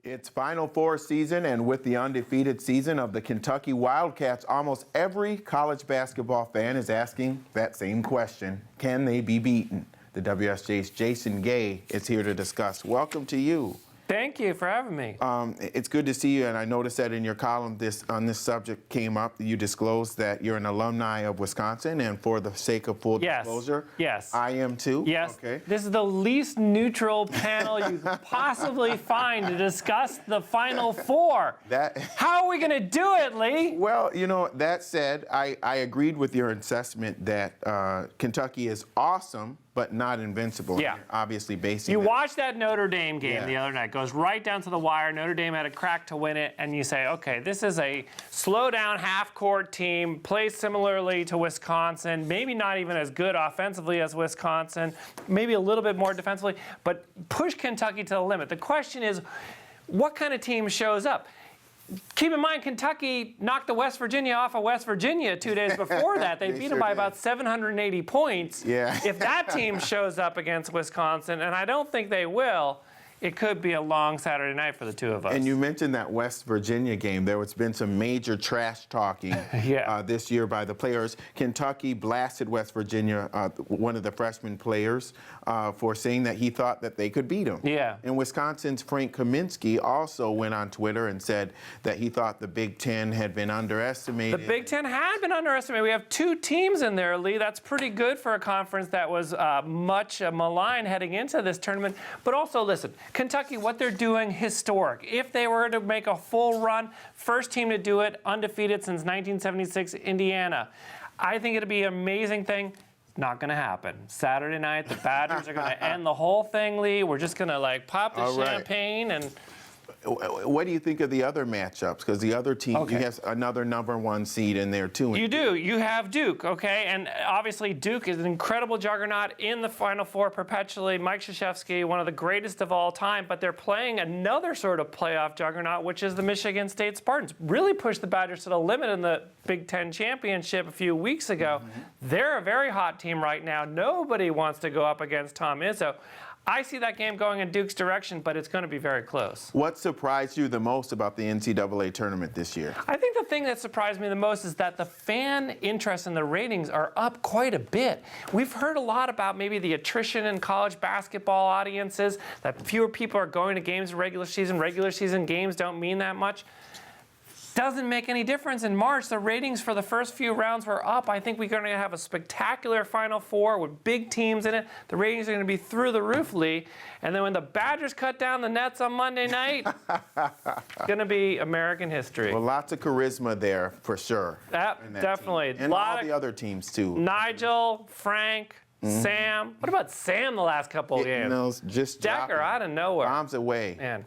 It's Final Four season, and with the undefeated season of the Kentucky Wildcats, almost every college basketball fan is asking that same question: can they be beaten? The WSJ's Jason Gay is here to discuss. Welcome to you. Thank you for having me. It's good to see you, and I noticed that in your column on this subject came up. You disclosed that you're an alumni of Wisconsin, and for the sake of full disclosure, yes, I am too. Yes. Okay. This is the least neutral panel you could possibly find to discuss the Final Four. How are we going to do it, Lee? Well, you know, that said, I agreed with your assessment that Kentucky is awesome, but not invincible. Yeah. You're obviously basing You that. watched that Notre Dame game the other night. Goes right down to the wire. Notre Dame had a crack to win it, and you say, okay, this is a slow-down half-court team, plays similarly to Wisconsin, maybe not even as good offensively as Wisconsin, maybe a little bit more defensively, but push Kentucky to the limit. The question is, what kind of team shows up? Keep in mind, Kentucky knocked the West Virginia off of West Virginia 2 days before that. They beat them by about 780 points. Yeah. If that team shows up against Wisconsin, and I don't think they will, it could be a long Saturday night for the two of us. And you mentioned that West Virginia game. There has been some major trash talking this year by the players. Kentucky blasted West Virginia, one of the freshman players, for saying that he thought that they could beat him. Yeah. And Wisconsin's Frank Kaminsky also went on Twitter and said that he thought the Big Ten had been underestimated. The Big Ten had been underestimated. We have two teams in there, Lee. That's pretty good for a conference that was much maligned heading into this tournament. But also, listen, Kentucky, what they're doing, historic. If they were to make a full run, first team to do it, undefeated since 1976, Indiana. I think it'd be an amazing thing. Not going to happen. Saturday night, the Badgers are going to end the whole thing, Lee. We're just going to, pop the champagne and... What do you think of the other matchups? Because the other team, you have another #1 seed in there, too. You do. You have Duke, okay? And obviously Duke is an incredible juggernaut in the Final Four perpetually. Mike Krzyzewski, one of the greatest of all time, but they're playing another sort of playoff juggernaut, which is the Michigan State Spartans. Really pushed the Badgers to the limit in the Big Ten Championship a few weeks ago. They're a very hot team right now. Nobody wants to go up against Tom Izzo. I see that game going in Duke's direction, but it's going to be very close. What surprised you the most about the NCAA tournament this year? I think the thing that surprised me the most is that the fan interest and the ratings are up quite a bit. We've heard a lot about maybe the attrition in college basketball audiences, that fewer people are going to games in regular season. Regular season games don't mean that much. Doesn't make any difference. In March, the ratings for the first few rounds were up. I think we're going to have a spectacular Final Four with big teams in it. The ratings are going to be through the roof, Lee. And then when the Badgers cut down the nets on Monday night, it's going to be American history. Well, lots of charisma there, for sure. Definitely. And all the other teams, too. Nigel, Frank, Sam. What about Sam the last couple of games? Just Decker out of nowhere. Bombs away. Man.